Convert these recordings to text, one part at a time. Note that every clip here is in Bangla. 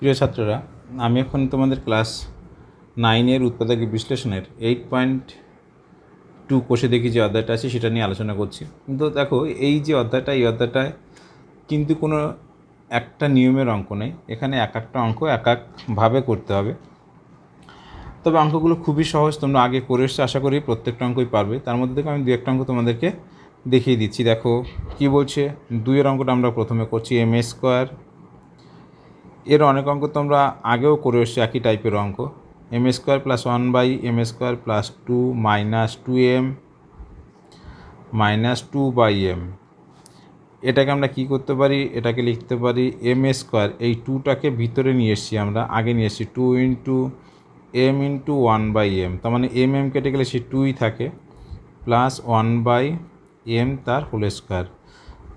প্রিয় ছাত্ররা, আমি এখন তোমাদের ক্লাস 9-এর উৎপাদক বিশ্লেষণের 8.2 কোষে দেখি যে অধ্যায়টা আছে সেটা নিয়ে আলোচনা করছি। কিন্তু দেখো, এই যে এই অধ্যায়টায় কিন্তু কোনো একটা নিয়মের অঙ্ক নেই। এখানে এক একটা অঙ্ক এক একভাবে করতে হবে। তবে অঙ্কগুলো খুবই সহজ, তোমরা আগে করে এসছো, আশা করি প্রত্যেকটা অঙ্কই পারবে। তার মধ্যে থেকে আমি দু একটা অঙ্ক তোমাদেরকে দেখিয়ে দিচ্ছি। দেখো কি বলছে। 2-এর অঙ্কটা আমরা প্রথমে করছি, m²। এর অনেক অঙ্ক তোমরা আগেও করে এসছো, একই টাইপের অঙ্ক। m² + 1/m² + 2 - 2m - 2/m। এটাকে আমরা কি করতে পারি? এটাকে লিখতে পারি m², এই 2টাকে ভিতরে নিয়ে এসেছি, আমরা আগে নিয়ে এসেছি 2 × m × 1/m, তার মানে m কেটে গেলে সে 2ই থাকে, প্লাস 1/m তার হোল স্কোয়ার,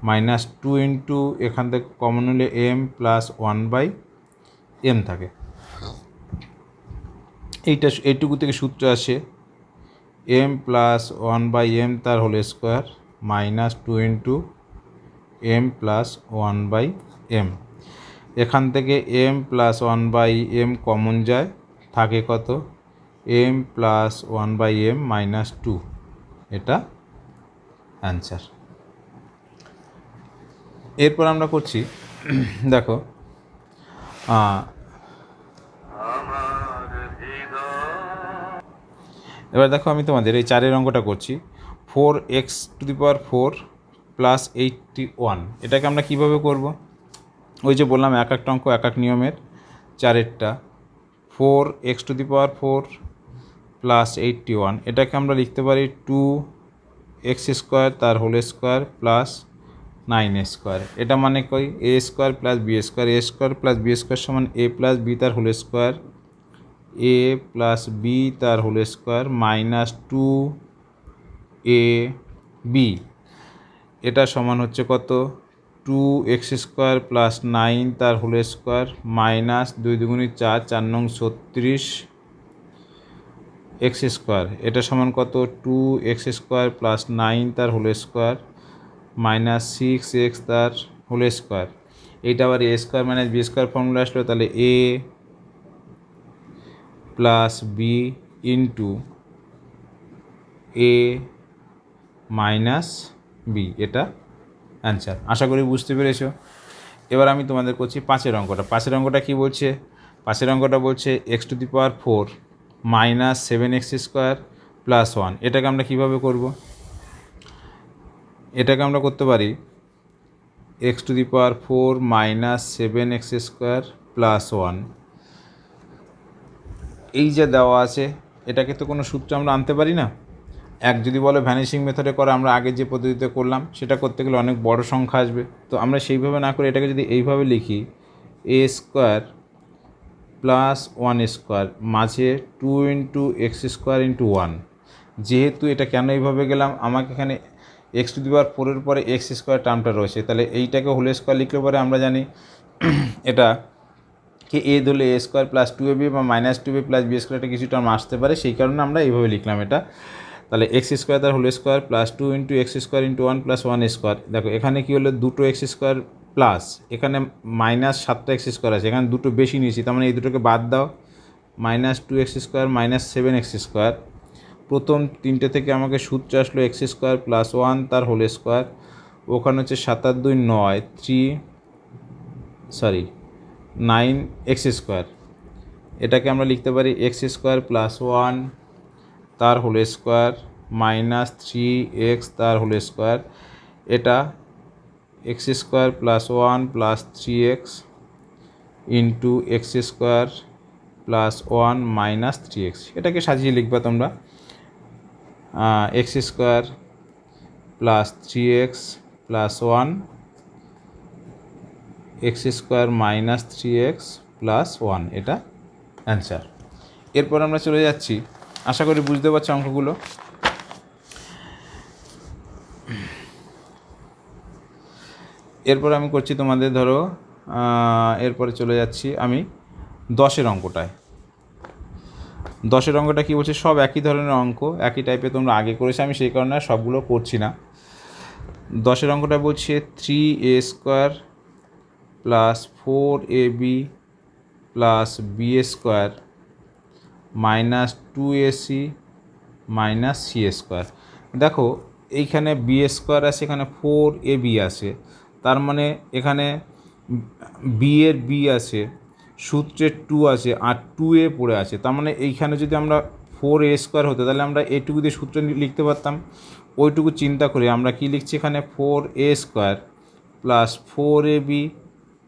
-2 এখান থেকে কমন হলে m প্লাস 1/m থাকে। এইটুকু থেকে সূত্র আসে m প্লাস 1/m তার whole square -2 × m plus 1/m। এখান থেকে m প্লাস 1/m কমন যায়, থাকে কত? m plus 1/m - 2। এটা অ্যান্সার। এরপর আমরা করছি, দেখো এবার দেখো, আমি তোমাদের এই 4-এর অঙ্কটা করছি। 4x⁴ + 81, এটাকে আমরা কিভাবে করব? ওই যে বললাম, এক একটা অঙ্ক এক এক নিয়মের। 4-এরটা 4x⁴ + 81, এটাকে আমরা লিখতে পারি 2x² তার হোল স্কোয়ার প্লাস 9a²। এটা মানে কই? a² + b², a² + b² সমান a + b তার হোল স্কোয়ার, a + b তার হোল স্কোয়ার -2ab। এটা সমান হচ্ছে কত? 2x² + 9 তার হোল স্কোয়ার -2 × 2 = 4, 4 নং 36 x²। এটা সমান কত? 2x² + 9 তার হোল স্কোয়ার -6x তার হোল স্কোয়ার। এইটা আবার a² - b² ফর্মুলা আসলো, তাহলে a plus B into a minus B, এটা অ্যান্সার। আশা করি বুঝতে পেরেছো। এবার আমি তোমাদের করছি 5-এর অঙ্কটা। 5-এর অঙ্কটা কী বলছে? 5-এর অঙ্কটা বলছে x⁴ - 7x² + 1। এটাকে আমরা কীভাবে করব? এটাকে আমরা করতে পারি x⁴ - 7x² + 1। এই যে দেওয়া আছে, এটাকে তো কোনো সূত্র আমরা আনতে পারি না। এক যদি বলে ভ্যানিশিং মেথডে করা, আমরা আগে যে পদ্ধতিতে করলাম সেটা করতে গেলে অনেক বড় সংখ্যা আসবে। তো আমরা সেইভাবে না করে এটাকে যদি এইভাবে লিখি, a² + 1² মাঝে 2 × x² × 1। যেহেতু এটা কেন এইভাবে গেলাম, আমাকে এখানে x⁴ এর পরে x² টার্মটা রয়েছে, তাহলে এইটাকে হোল স্কোয়ার লিখলে পরে আমরা জানি এটা কে a ধরলে a² + 2ab বা -2ab + b² একটা কিছু টার্ম আসতে পারে, সেই কারণে আমরা এইভাবে লিখলাম এটা। তাহলে x² তার হোল স্কোয়ার +2 × x² × 1 + 1²। দেখো এখানে কি হলো, দুটো x² প্লাস, এখানে -7টা x² আছে, এখানে দুটো বেশি নিয়েছি, তার মানে এই দুটোকে বাদ দাও, -2x² - 7x²। প্রথম তিনটে থেকে আমাকে সূত্র আসলো x² + 1 তার হোল স্কোয়ার, ওখানে হচ্ছে 7 আর 2 9, 9x²। এটাকে আমরা লিখতে পারি x² + 1 তার হোল স্কোয়ার -3x তার হোল স্কোয়ার। এটা x² + 1 + 3x into x² + 1 - 3x। এটাকে সাজিয়ে লিখবা তোমরা, x² + 3x + 1, x² - 3x + 1, এটা অ্যান্সার। এরপর আমরা চলে যাচ্ছি, আশা করি বুঝতে পারছো অঙ্কগুলো। এরপর আমি করছি তোমাদের, ধরো এরপরে চলে যাচ্ছি আমি 10-এর অঙ্কটায়। 10-এর অঙ্কটা কী বলছে? সব একই ধরনের অঙ্ক, একই টাইপের, তোমরা আগে করেছো, আমি সেই কারণে সবগুলো করছি না। 10-এর অঙ্কটা বলছে 3a² + 4ab plus B square minus 2ac minus C square. দেখো এইখানে বি স্কোয়ার আছে, এখানে 4ab আছে, তার মানে এখানে বি এর বি আছে, সূত্রের 2 আছে আর 2a পড়ে আছে, তার মানে এইখানে যদি আমরা 4a স্কোয়ার হতো তাহলে আমরা এইটুকু দিয়ে সূত্র লিখতে পারতাম। ওইটুকু চিন্তা করে আমরা কি লিখছি এখানে 4a square plus 4ab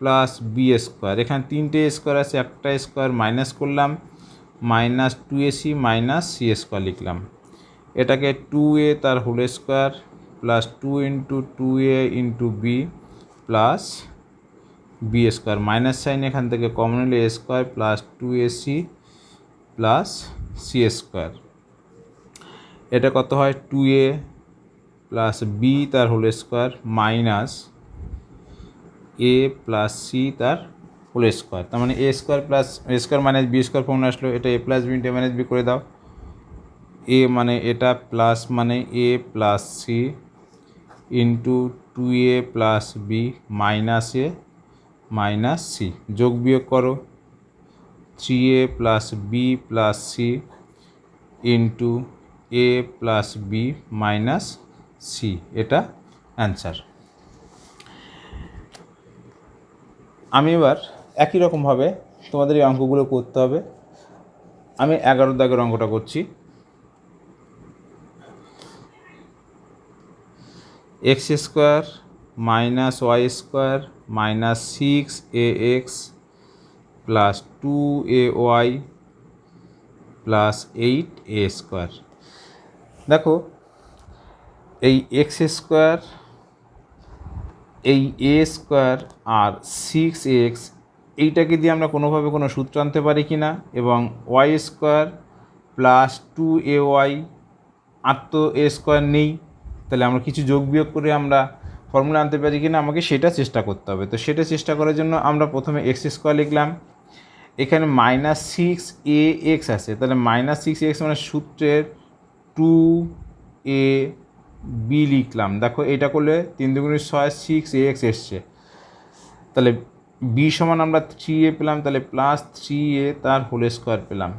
plus B square. এখানে 3টে স্কোয়ার আছে, একটা স্কোয়ার মাইনাস করলাম, minus 2ac minus C square লিখলাম। এটাকে 2a তার whole square plus 2 into 2a into B plus B square, minus sign এখান থেকে কমন হলে A square plus 2ac plus C square. এটা কত হয় 2a প্লাস বি তার whole square minus A plus C তার হোল স্কোয়ার, তার মানে এ square plus A square minus B square formula আসলো। এটা A plus B into A minus B করে দাও। এ মানে এটা প্লাস মানে A plus C into 2a plus B minus A minus C, যোগ বিয়োগ করো 3a plus B plus C into A plus B minus C, এটা অ্যান্সার। আমি এবার একই রকমভাবে তোমাদের এই অঙ্কগুলো করতে হবে। আমি 11 দাগের অঙ্কটা করছি। X square minus Y square minus 6ax plus 2ay plus 8a square. দেখো এই এক্স স্কোয়ার, এই এ স্কোয়ার আর 6x এইটাকে দিয়ে আমরা কোনোভাবে কোনো সূত্র আনতে পারি কি না, এবং ওয়াই স্কোয়ার প্লাস 2ay, আর তো এ স্কোয়ার নেই, তাহলে আমরা কিছু যোগ বিয়োগ করে আমরা ফর্মুলা আনতে পারি কি না, আমাকে সেটা চেষ্টা করতে হবে। তো সেটা চেষ্টা করার জন্য আমরা প্রথমে এক্স স্কোয়ার লিখলাম, এখানে মাইনাস 6ax আছে, তাহলে মাইনাস 6ax মানে সূত্রের 2ab লিখলাম। দেখো এটা করলে 3 দুগুণে 6 6ax এসছে, তাহলে বি সমান আমরা 3a পেলাম, তাহলে প্লাস 3a তার হোল স্কোয়ার পেলাম।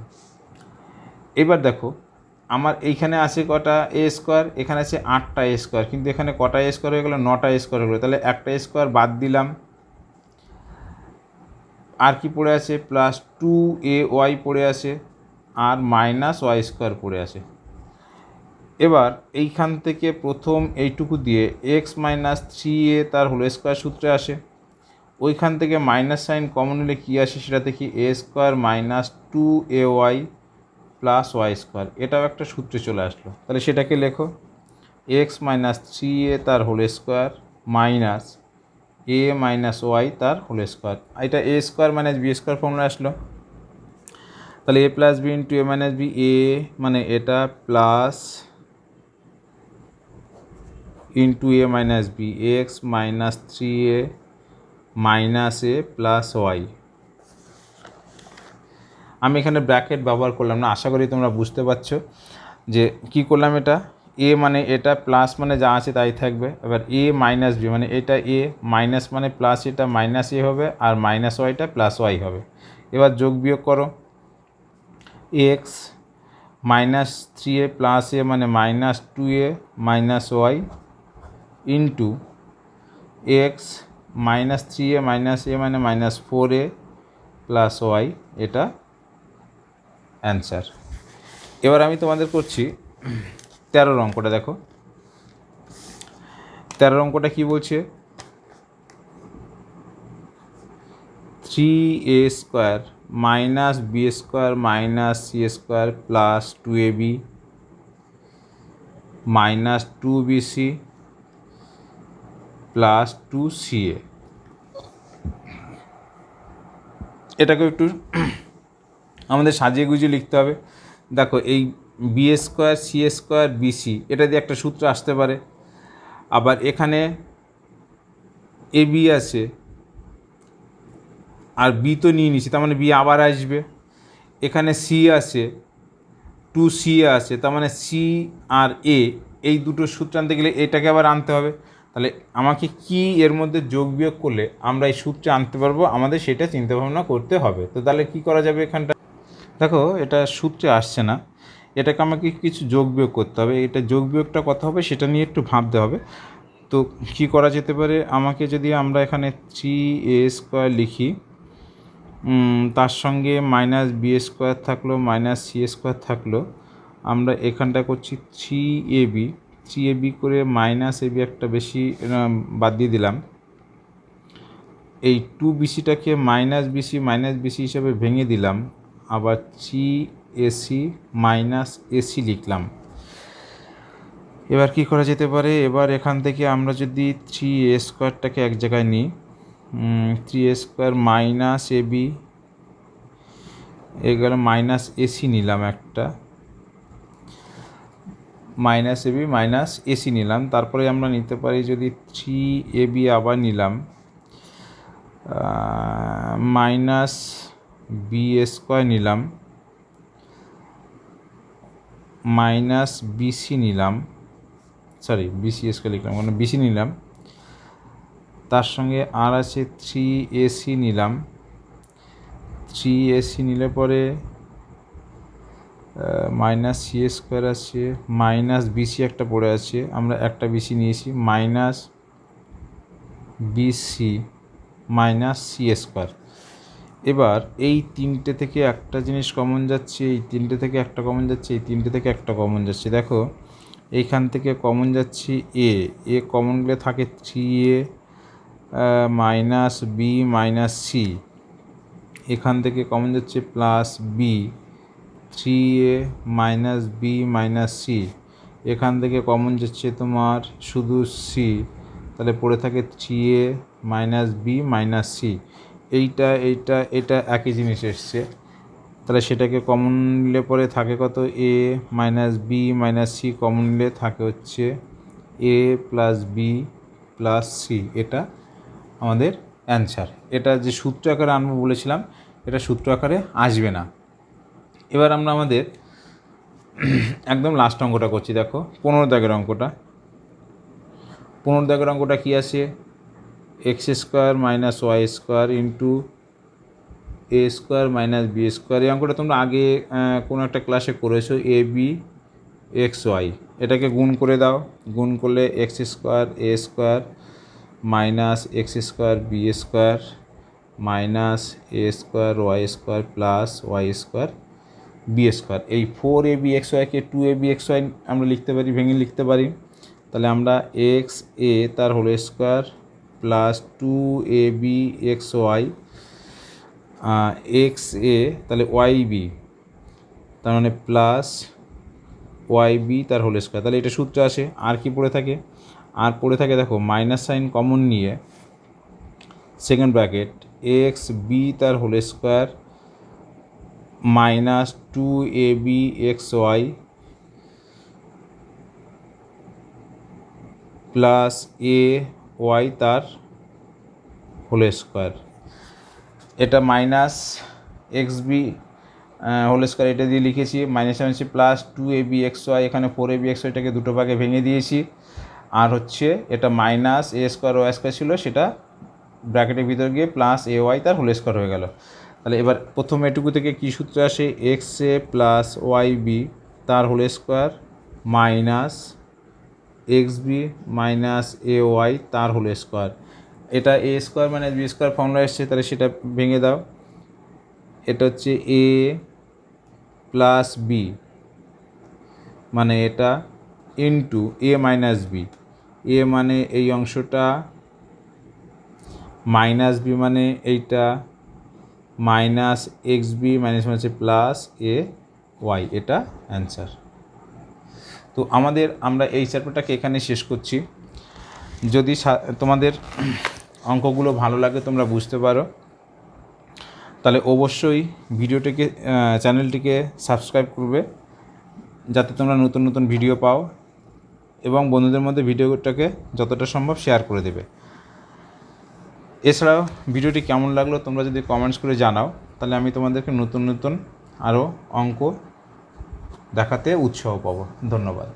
এবার দেখো আমার এইখানে আছে কটা এ স্কোয়ার, এখানে আছে 8টা এ স্কোয়ার, কিন্তু এখানে কটা এ স্কোয়ার হয়ে গেলো 9টা এ স্কোয়ার হয়ে গেলো, তাহলে একটা স্কোয়ার বাদ দিলাম। আর কি পড়ে আছে প্লাস 2ay পড়ে আছে আর মাইনাস ওয়াই স্কোয়ার পড়ে আছে। এবার এইখান থেকে প্রথম এইটুকু দিয়ে এক্স মাইনাস 3a তার হোল স্কোয়ার সূত্রে আসে, ওইখান থেকে মাইনাস সাইন কমন হলে কী আসে সেটা দেখি, A square minus 2ay plus Y square, এটাও একটা সূত্রে চলে আসলো। তাহলে সেটাকে লেখো এক্স মাইনাস 3a তার whole square minus A minus Y তার হোল স্কোয়ার, এটা A square minus B square formula আসলো। তাহলে A plus B into A minus B, এ মানে এটা plus into A minus B, X minus 3a minus A plus Y. আমি এখানে ব্র্যাকেট ব্যবহার করলাম না, আশা করি তোমরা বুঝতে পারছো যে কি করলাম। এটা এ মানে এটা প্লাস মানে যা আছে তাই থাকবে, এবার এ মাইনাস বি মানে এটা এ মাইনাস মানে প্লাস, এটা মাইনাস এ হবে আর মাইনাস ওয়াইটা প্লাস ওয়াই হবে। এবার যোগ বিয়োগ করো, এক্স মাইনাস 3a প্লাস এ মানে minus 2a minus Y into X minus 3a minus এ মানে মাইনাস 4a প্লাস ওয়াই, এটা অ্যান্সার। এবার আমি তোমাদের করছি 13 অঙ্কটা। দেখো 13 অঙ্কটা কী বলছে, 3a square minus B square minus C square plus 2ab minus 2bc plus 2ca। এটাকে একটু আমাদের সাজিয়ে গুজিয়ে লিখতে হবে। দেখো এই B square C square BC, এটা দিয়ে একটা সূত্র আসতে পারে। আবার এখানে এ বি আছে আর বি তো নিয়ে নিচ্ছি, তার মানে বি আবার আসবে। এখানে সি আছে 2c আছে, তার মানে সি আর এ এই দুটো সূত্র আনতে গেলে এটাকে আবার আনতে হবে। তাহলে আমাকে কি এর মধ্যে যোগ বিয়োগ করলে আমরা এই সূত্রে আনতে পারবো, আমাদের সেটা চিন্তাভাবনা করতে হবে। তো তাহলে কি করা যাবে এখানটা, দেখো এটা সূত্রে আসছে না, এটাকে আমাকে কিছু যোগ বিয়োগ করতে হবে। এটা যোগ বিয়োগটা কত হবে সেটা নিয়ে একটু ভাবতে হবে। তো কি করা যেতে পারে, আমাকে যদি আমরা এখানে 3a² লিখি, তার সঙ্গে -b² থাকলো, -c² থাকলো, আমরা এখানটা করছি 3ab করে -ab একটা বেশি বাদ দিয়ে দিলাম। এই 2bcটাকে -bc হিসাবে ভেঙে দিলাম, আবার 3ac -ac লিখলাম। এবার কি করা যেতে পারে, এবার এখান থেকে আমরা যদি 3a² এক জায়গায় নিই, 3a² -ab এগুলো -ac নিলাম, একটা -ab -ac নিলাম। তারপরে আমরা নিতে পারি যদি 3ab আবার নিলাম, -b² নিলাম, -bc নিলাম, bc² লিখলাম কারণ bc নিলাম। তার সঙ্গে আর আছে 3ac নিলাম, 3ac নিলে পরে -c² আছে, -bc একটা পড়ে আছে, আমরা একটা bc নিয়েছি, -bc -c²। এবার এই তিনটে থেকে একটা জিনিস কমন যাচ্ছে, এই তিনটে থেকে একটা কমন যাচ্ছে, এই তিনটে থেকে একটা কমন যাচ্ছে। দেখো এইখান থেকে কমন যাচ্ছে এ কমন গেলে থাকে 3a -b -c, এখান থেকে কমন যাচ্ছে +b 3a -b -c, এখান থেকে কমন যাচ্ছে তোমার শুধু c, তাহলে পড়ে থাকে 3a -b -c। এটা একই জিনিস এসছে, তাহলে সেটাকে কমন নিলে পরে থাকে কত, a -b -c কমন নিলে থাকে হচ্ছে a + b + c। এটা আমাদের অ্যান্সার। এটা যে সূত্র আকারে আনবো বলেছিলাম, এটা সূত্র আকারে আসবে না। এবার আমরা আমাদের একদম লাস্ট অঙ্কটা করছি। দেখো 15 দাগের অঙ্কটা, 15 দাগের অঙ্কটা কী আছে, x² -y² into a² -b²। এই অঙ্কটা তোমরা আগে কোনো একটা ক্লাসে করেছো, ab xy, এটাকে গুণ করে দাও, গুণ করলে x² a² -x² b² -a² y² + y² এই 4ab xy-কে 2ab xy আমরা লিখতে পারি, ভেঙে লিখতে পারি। তাহলে আমরা xa তার whole square plus 2ab xy xa, তাহলে yb, তার মানে প্লাস yb তার হোল স্কোয়ার। তাহলে এটা সূত্রে আসে। আর কি পড়ে থাকে, আর পড়ে থাকে দেখো মাইনাস সাইন কমন নিয়ে সেকেন্ড ব্র্যাকেট xb তার whole square -2ab xy plus ay তার হোল স্কোয়ার। এটা মাইনাস xb হোল স্কোয়ার এটা দিয়ে লিখেছি, -7 প্লাস 2ab xy, এখানে 4ab xyটাকে দুটো ভাগে ভেঙে দিয়েছি। আর হচ্ছে এটা -a² y² ছিল, সেটা ব্র্যাকেটের ভিতর গিয়ে প্লাস ay তার হোল স্কোয়ার হয়ে গেল। তাহলে এবার প্রথম এটুকু থেকে কী সূত্র আসে, xa প্লাস yb তার whole square minus xb minus ay তার হোল স্কোয়ার। এটা a² - b² ফর্মুলা এসছে, তাহলে সেটা ভেঙে দাও। এটা হচ্ছে a প্লাস b, মানে এটা into a minus b, a মানে এই অংশটা, মাইনাস b মানে এইটা, মাইনাস xb মাইনাস হচ্ছে প্লাস a y, এটা অ্যান্সার। তো আমরা এই চ্যাপ্টারটাকে এখানে শেষ করছি। যদি তোমাদের অঙ্কগুলো ভালো লাগে, তোমরা বুঝতে পারো, তাহলে অবশ্যই ভিডিওটিকে চ্যানেলটিকে সাবস্ক্রাইব করবে, যাতে তোমরা নতুন নতুন ভিডিও পাও, এবং বন্ধুদের মধ্যে ভিডিওটাকে যতটা সম্ভব শেয়ার করে দেবে। এছাড়াও ভিডিওটি কেমন লাগলো তোমরা যদি কমেন্টস করে জানাও, তাহলে আমি তোমাদেরকে নতুন নতুন আরও অঙ্ক দেখাতে উৎসাহ পাবো। ধন্যবাদ।